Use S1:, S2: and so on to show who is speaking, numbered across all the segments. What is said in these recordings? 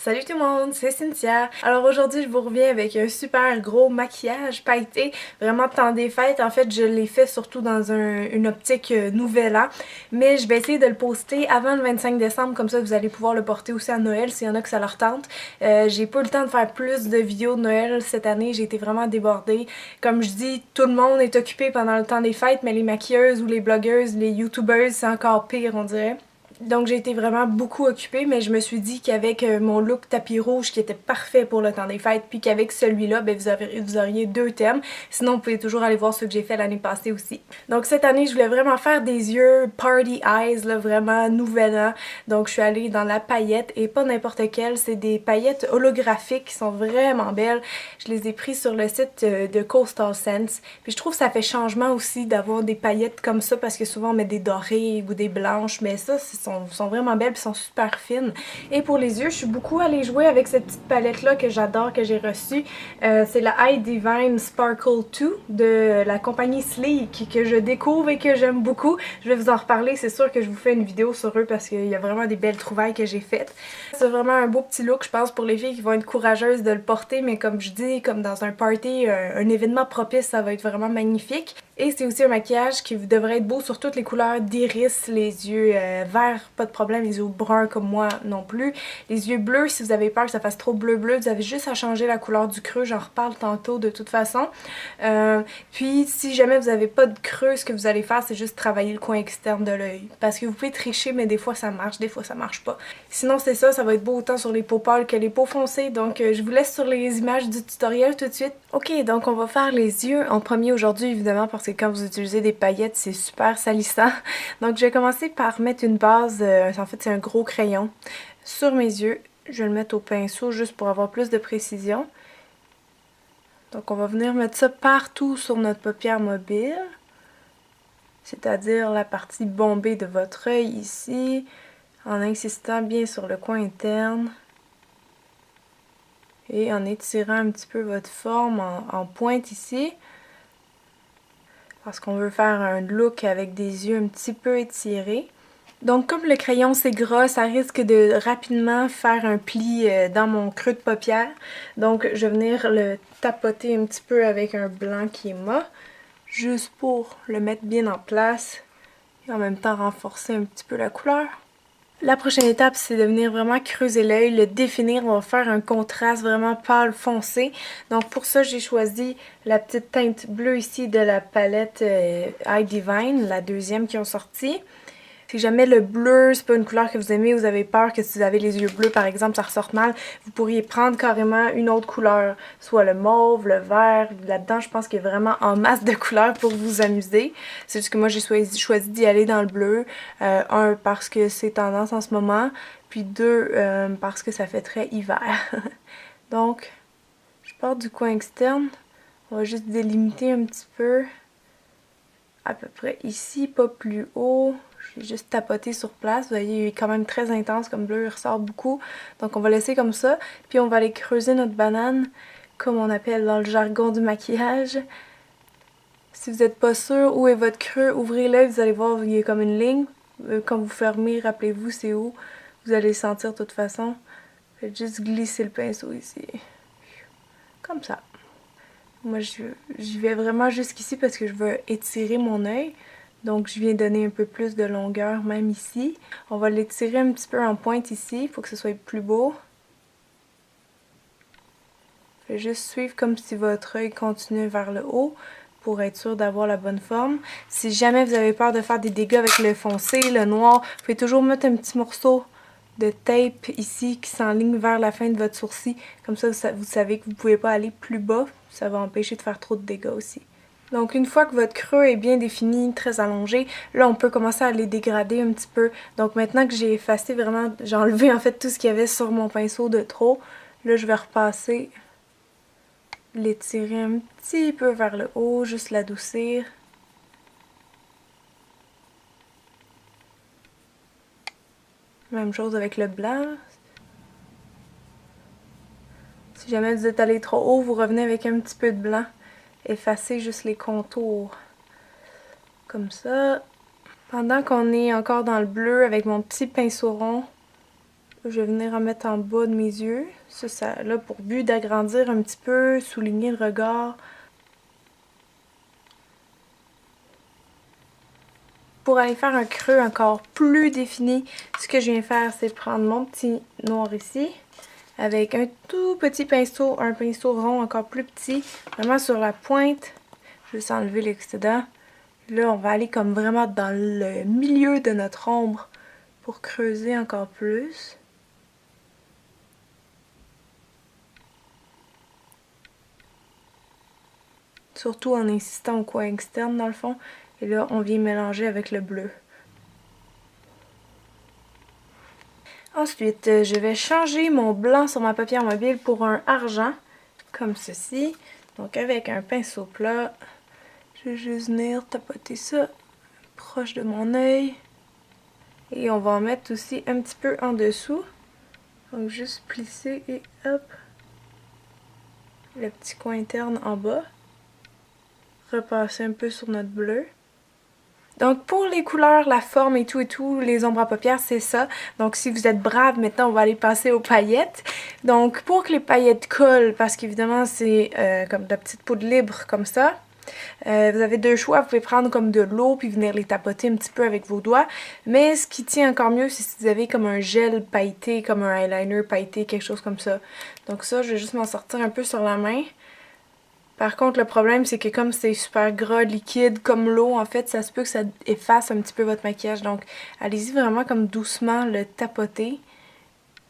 S1: Salut tout le monde, c'est Cynthia. Alors aujourd'hui je vous reviens avec un super gros maquillage pailleté, vraiment temps des fêtes. En fait je l'ai fait surtout dans une optique nouvel an, mais je vais essayer de le poster avant le 25 décembre, comme ça vous allez pouvoir le porter aussi à Noël s'il y en a que ça leur tente. J'ai pas eu le temps de faire plus de vidéos de Noël cette année, j'ai été vraiment débordée. Comme je dis, tout le monde est occupé pendant le temps des fêtes, mais les maquilleuses ou les blogueuses, les youtubeuses, c'est encore pire on dirait. Donc j'ai été vraiment beaucoup occupée, mais je me suis dit qu'avec mon look tapis rouge qui était parfait pour le temps des fêtes, puis qu'avec celui-là, ben vous auriez deux thèmes. Sinon, vous pouvez toujours aller voir ceux que j'ai fait l'année passée aussi. Donc cette année, je voulais vraiment faire des yeux party eyes, là, vraiment nouvel an. Donc je suis allée dans la paillette, et pas n'importe quelle, c'est des paillettes holographiques qui sont vraiment belles. Je les ai prises sur le site de Coastal Scents. Puis je trouve que ça fait changement aussi d'avoir des paillettes comme ça, parce que souvent on met des dorées ou des blanches, mais ça, sont vraiment belles et sont super fines. Et pour les yeux, je suis beaucoup allée jouer avec cette petite palette là que j'adore, que j'ai reçue. C'est la Eye Divine Sparkle 2 de la compagnie Sleek, que je découvre et que j'aime beaucoup. Je vais vous en reparler, c'est sûr que je vous fais une vidéo sur eux parce qu'il y a vraiment des belles trouvailles que j'ai faites. C'est vraiment un beau petit look, je pense, pour les filles qui vont être courageuses de le porter, mais comme je dis, comme dans un party, un événement propice, ça va être vraiment magnifique. Et c'est aussi un maquillage qui devrait être beau sur toutes les couleurs d'iris, les yeux verts, pas de problème, les yeux bruns comme moi non plus. Les yeux bleus, si vous avez peur que ça fasse trop bleu-bleu, vous avez juste à changer la couleur du creux, j'en reparle tantôt de toute façon. Puis si jamais vous n'avez pas de creux, ce que vous allez faire, c'est juste travailler le coin externe de l'œil. Parce que vous pouvez tricher, mais des fois ça marche, des fois ça marche pas. Sinon c'est ça, ça va être beau autant sur les peaux pâles que les peaux foncées, donc je vous laisse sur les images du tutoriel tout de suite. Ok, donc on va faire les yeux en premier aujourd'hui, évidemment, parce que quand vous utilisez des paillettes, c'est super salissant. Donc je vais commencer par mettre une base, en fait c'est un gros crayon, sur mes yeux. Je vais le mettre au pinceau juste pour avoir plus de précision. Donc on va venir mettre ça partout sur notre paupière mobile, c'est-à-dire la partie bombée de votre œil ici, en insistant bien sur le coin interne et en étirant un petit peu votre forme en pointe ici, parce qu'on veut faire un look avec des yeux un petit peu étirés. Donc comme le crayon c'est gras, ça risque de rapidement faire un pli dans mon creux de paupière. Donc je vais venir le tapoter un petit peu avec un blanc qui est mat, juste pour le mettre bien en place et en même temps renforcer un petit peu la couleur. La prochaine étape, c'est de venir vraiment creuser l'œil, le définir. On va faire un contraste vraiment pâle foncé. Donc pour ça, j'ai choisi la petite teinte bleue ici de la palette Eye Divine, la deuxième qui ont sorti. Si jamais le bleu, c'est pas une couleur que vous aimez, vous avez peur que si vous avez les yeux bleus par exemple, ça ressorte mal, vous pourriez prendre carrément une autre couleur, soit le mauve, le vert. Là-dedans, je pense qu'il y a vraiment en masse de couleurs pour vous amuser. C'est juste que moi, j'ai choisi d'y aller dans le bleu. Un, parce que c'est tendance en ce moment, puis deux, parce que ça fait très hiver. Donc, je pars du coin externe. On va juste délimiter un petit peu, à peu près ici, pas plus haut. J'ai juste tapoté sur place. Vous voyez, il est quand même très intense comme bleu, il ressort beaucoup. Donc on va laisser comme ça. Puis on va aller creuser notre banane, comme on appelle dans le jargon du maquillage. Si vous n'êtes pas sûr où est votre creux, ouvrez l'œil, vous allez voir, il y a comme une ligne. Quand vous fermez, rappelez-vous c'est où. Vous allez le sentir de toute façon. Faites juste glisser le pinceau ici. Comme ça. Moi, j'y vais vraiment jusqu'ici parce que je veux étirer mon œil. Donc, je viens donner un peu plus de longueur, même ici. On va l'étirer un petit peu en pointe ici, il faut que ce soit plus beau. Faites juste suivre comme si votre œil continuait vers le haut pour être sûr d'avoir la bonne forme. Si jamais vous avez peur de faire des dégâts avec le foncé, le noir, vous pouvez toujours mettre un petit morceau de tape ici qui s'enligne vers la fin de votre sourcil. Comme ça, vous savez que vous ne pouvez pas aller plus bas. Ça va empêcher de faire trop de dégâts aussi. Donc une fois que votre creux est bien défini, très allongé, là on peut commencer à les dégrader un petit peu. Donc maintenant que j'ai effacé vraiment, j'ai enlevé en fait tout ce qu'il y avait sur mon pinceau de trop, là je vais repasser, l'étirer un petit peu vers le haut, juste l'adoucir. Même chose avec le blanc. Si jamais vous êtes allé trop haut, vous revenez avec un petit peu de blanc. Effacez juste les contours. Comme ça. Pendant qu'on est encore dans le bleu avec mon petit pinceau rond, Je vais venir en mettre en bas de mes yeux. Ça a pour but d'agrandir un petit peu, souligner le regard. Pour aller faire un creux encore plus défini, ce que je viens faire, c'est prendre mon petit noir ici, avec un tout petit pinceau, un pinceau rond encore plus petit, vraiment sur la pointe, juste enlever l'excédent. Là, on va aller comme vraiment dans le milieu de notre ombre pour creuser encore plus. Surtout en insistant au coin externe dans le fond. Et là, on vient mélanger avec le bleu. Ensuite, je vais changer mon blanc sur ma paupière mobile pour un argent, comme ceci. Donc avec un pinceau plat, je vais juste venir tapoter ça proche de mon œil. Et on va en mettre aussi un petit peu en dessous. Donc juste plisser et hop, le petit coin interne en bas. Repasser un peu sur notre bleu. Donc pour les couleurs, la forme et tout, les ombres à paupières, c'est ça. Donc si vous êtes brave, maintenant on va aller passer aux paillettes. Donc pour que les paillettes collent, parce qu'évidemment c'est comme de la petite poudre libre comme ça, vous avez deux choix. Vous pouvez prendre comme de l'eau puis venir les tapoter un petit peu avec vos doigts. Mais ce qui tient encore mieux, c'est si vous avez comme un gel pailleté, comme un eyeliner pailleté, quelque chose comme ça. Donc ça, je vais juste m'en sortir un peu sur la main. Par contre, le problème, c'est que comme c'est super gras, liquide, comme l'eau, en fait, ça se peut que ça efface un petit peu votre maquillage. Donc, allez-y vraiment comme doucement le tapoter.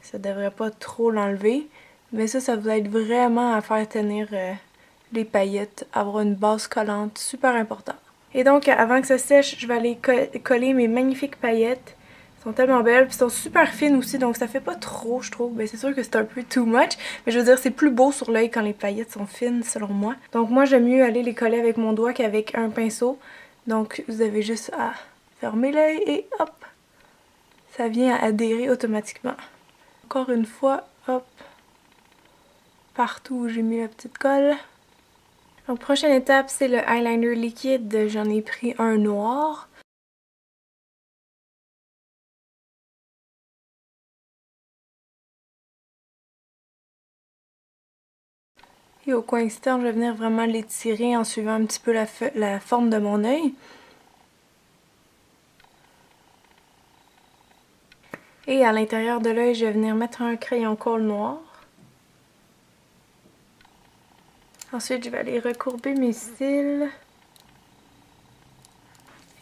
S1: Ça devrait pas trop l'enlever. Mais ça vous aide vraiment à faire tenir les paillettes, avoir une base collante, super important. Et donc, avant que ça sèche, je vais aller coller mes magnifiques paillettes. Elles sont tellement belles, puis elles sont super fines aussi, donc ça fait pas trop, je trouve. Ben, c'est sûr que c'est un peu too much, mais je veux dire, c'est plus beau sur l'œil quand les paillettes sont fines, selon moi. Donc moi, j'aime mieux aller les coller avec mon doigt qu'avec un pinceau. Donc vous avez juste à fermer l'œil et hop, ça vient adhérer automatiquement. Encore une fois, hop, partout où j'ai mis la petite colle. Donc prochaine étape, c'est le eyeliner liquide. J'en ai pris un noir. Et au coin externe, je vais venir vraiment l'étirer en suivant un petit peu la forme de mon œil. Et à l'intérieur de l'œil, je vais venir mettre un crayon colle noir. Ensuite, je vais aller recourber mes cils.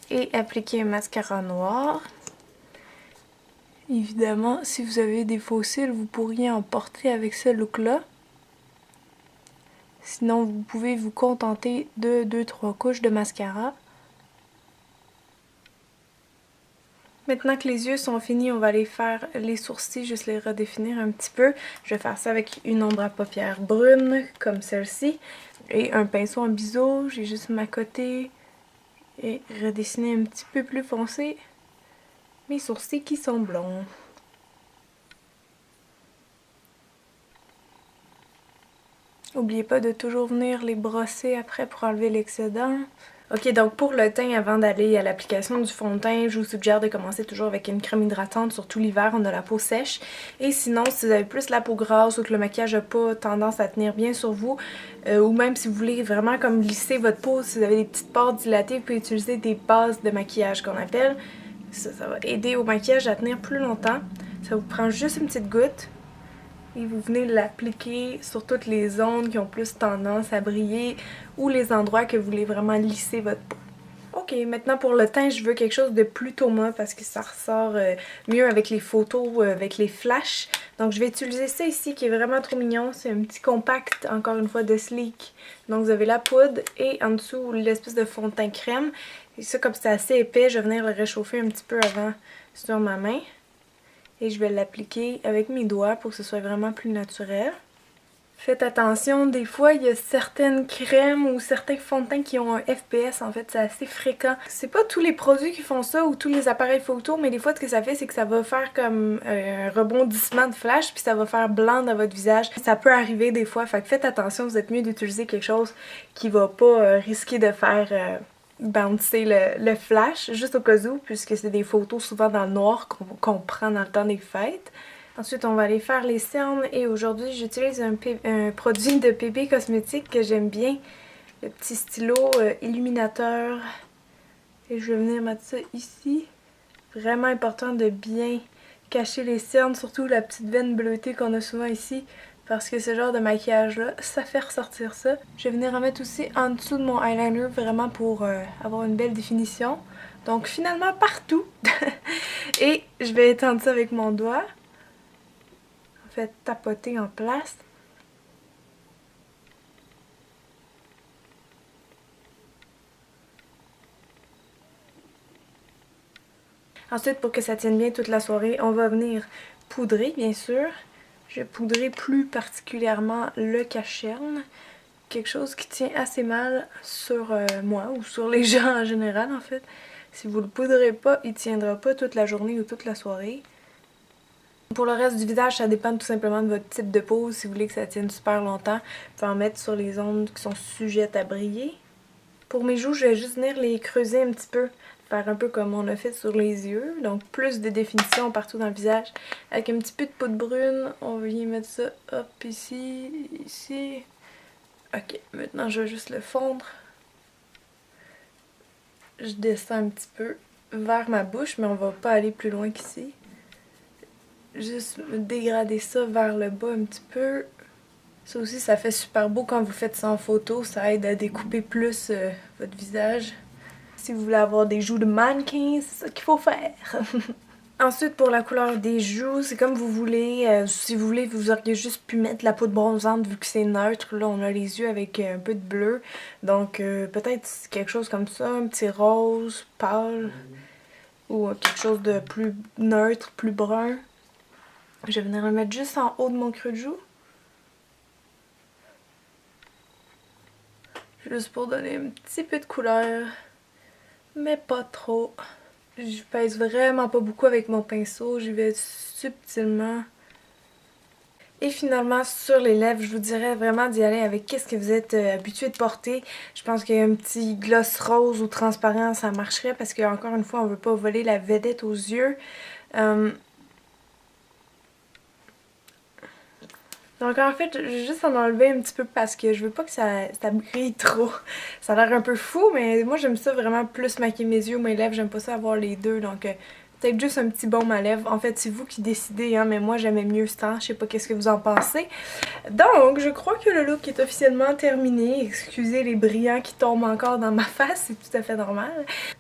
S1: Et appliquer un mascara noir. Évidemment, si vous avez des faux cils, vous pourriez en porter avec ce look-là. Sinon, vous pouvez vous contenter de 2-3 couches de mascara. Maintenant que les yeux sont finis, on va aller faire les sourcils, juste les redéfinir un petit peu. Je vais faire ça avec une ombre à paupières brune, comme celle-ci. Et un pinceau en biseau, j'ai juste m'accoter et redessiner un petit peu plus foncé mes sourcils qui sont blonds. N'oubliez pas de toujours venir les brosser après pour enlever l'excédent. Ok, donc pour le teint, avant d'aller à l'application du fond de teint, je vous suggère de commencer toujours avec une crème hydratante, surtout l'hiver, on a la peau sèche. Et sinon, si vous avez plus la peau grasse ou que le maquillage n'a pas tendance à tenir bien sur vous, ou même si vous voulez vraiment comme lisser votre peau, si vous avez des petites pores dilatées, vous pouvez utiliser des bases de maquillage qu'on appelle. Ça va aider au maquillage à tenir plus longtemps. Ça vous prend juste une petite goutte. Et vous venez l'appliquer sur toutes les zones qui ont plus tendance à briller ou les endroits que vous voulez vraiment lisser votre peau. Ok, maintenant pour le teint, je veux quelque chose de plus Thomas parce que ça ressort mieux avec les photos, avec les flashs. Donc je vais utiliser ça ici qui est vraiment trop mignon. C'est un petit compact, encore une fois, de Sleek. Donc vous avez la poudre et en dessous l'espèce de fond de teint crème. Et ça, comme c'est assez épais, je vais venir le réchauffer un petit peu avant sur ma main. Et je vais l'appliquer avec mes doigts pour que ce soit vraiment plus naturel. Faites attention, des fois il y a certaines crèmes ou certains fonds de teint qui ont un FPS, en fait c'est assez fréquent. C'est pas tous les produits qui font ça ou tous les appareils photo, mais des fois ce que ça fait c'est que ça va faire comme un rebondissement de flash puis ça va faire blanc dans votre visage. Ça peut arriver des fois, fait que faites attention, vous êtes mieux d'utiliser quelque chose qui va pas risquer de faire bouncer le flash, juste au cas où, puisque c'est des photos souvent dans le noir qu'on prend dans le temps des fêtes. Ensuite, on va aller faire les cernes et aujourd'hui, j'utilise un produit de PB Cosmétiques que j'aime bien. Le petit stylo illuminateur. Et je vais venir mettre ça ici. Vraiment important de bien cacher les cernes, surtout la petite veine bleutée qu'on a souvent ici. Parce que ce genre de maquillage-là, ça fait ressortir ça. Je vais venir en mettre aussi en dessous de mon eyeliner, vraiment pour avoir une belle définition. Donc finalement partout. Et je vais étendre ça avec mon doigt. En fait, tapoter en place. Ensuite, pour que ça tienne bien toute la soirée, on va venir poudrer, bien sûr. Je vais poudrer plus particulièrement le cache-cerne. Quelque chose qui tient assez mal sur moi ou sur les gens en général, en fait. Si vous le poudrez pas, il tiendra pas toute la journée ou toute la soirée. Pour le reste du visage, ça dépend tout simplement de votre type de peau. Si vous voulez que ça tienne super longtemps, vous pouvez en mettre sur les zones qui sont sujettes à briller. Pour mes joues, je vais juste venir les creuser un petit peu. Faire un peu comme on a fait sur les yeux. Donc plus de définition partout dans le visage. Avec un petit peu de poudre brune, on vient mettre ça hop ici, ici. Ok, maintenant je vais juste le fondre. Je descends un petit peu vers ma bouche, mais on va pas aller plus loin qu'ici. Juste me dégrader ça vers le bas un petit peu. Ça aussi, ça fait super beau quand vous faites ça en photo. Ça aide à découper plus votre visage. Si vous voulez avoir des joues de mannequin, c'est ça qu'il faut faire. Ensuite, pour la couleur des joues, c'est comme vous voulez. Si vous voulez, vous auriez juste pu mettre la poudre bronzante vu que c'est neutre. Là, on a les yeux avec un peu de bleu. Donc, peut-être quelque chose comme ça, un petit rose pâle. Ou quelque chose de plus neutre, plus brun. Je vais venir le mettre juste en haut de mon creux de joue. Juste pour donner un petit peu de couleur. Mais pas trop. Je pèse vraiment pas beaucoup avec mon pinceau. J'y vais subtilement. Et finalement, sur les lèvres, je vous dirais vraiment d'y aller avec qu'est-ce que vous êtes habitué de porter. Je pense qu'un petit gloss rose ou transparent, ça marcherait parce qu'encore une fois, on veut pas voler la vedette aux yeux. Donc en fait, je vais juste en enlever un petit peu parce que je veux pas que ça brille trop. Ça a l'air un peu fou, mais moi j'aime ça vraiment plus maquiller mes yeux ou mes lèvres. J'aime pas ça avoir les deux, donc peut-être juste un petit baume à lèvres. En fait, c'est vous qui décidez, hein, mais moi j'aimais mieux ce temps. Je sais pas qu'est-ce que vous en pensez. Donc, je crois que le look est officiellement terminé. Excusez les brillants qui tombent encore dans ma face, c'est tout à fait normal.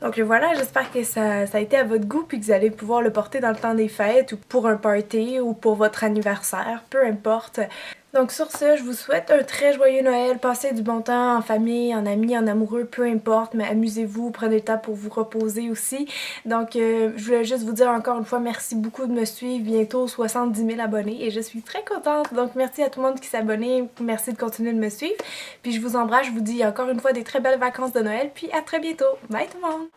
S1: Donc voilà, j'espère que ça a été à votre goût puis que vous allez pouvoir le porter dans le temps des fêtes ou pour un party ou pour votre anniversaire, peu importe. Donc sur ce, je vous souhaite un très joyeux Noël, passez du bon temps en famille, en amis, en amoureux, peu importe, mais amusez-vous, prenez le temps pour vous reposer aussi. Donc je voulais juste vous dire encore une fois merci beaucoup de me suivre, bientôt 70 000 abonnés et je suis très contente. Donc merci à tout le monde qui s'est abonné, merci de continuer de me suivre. Puis je vous embrasse, je vous dis encore une fois des très belles vacances de Noël, puis à très bientôt. Bye tout le monde!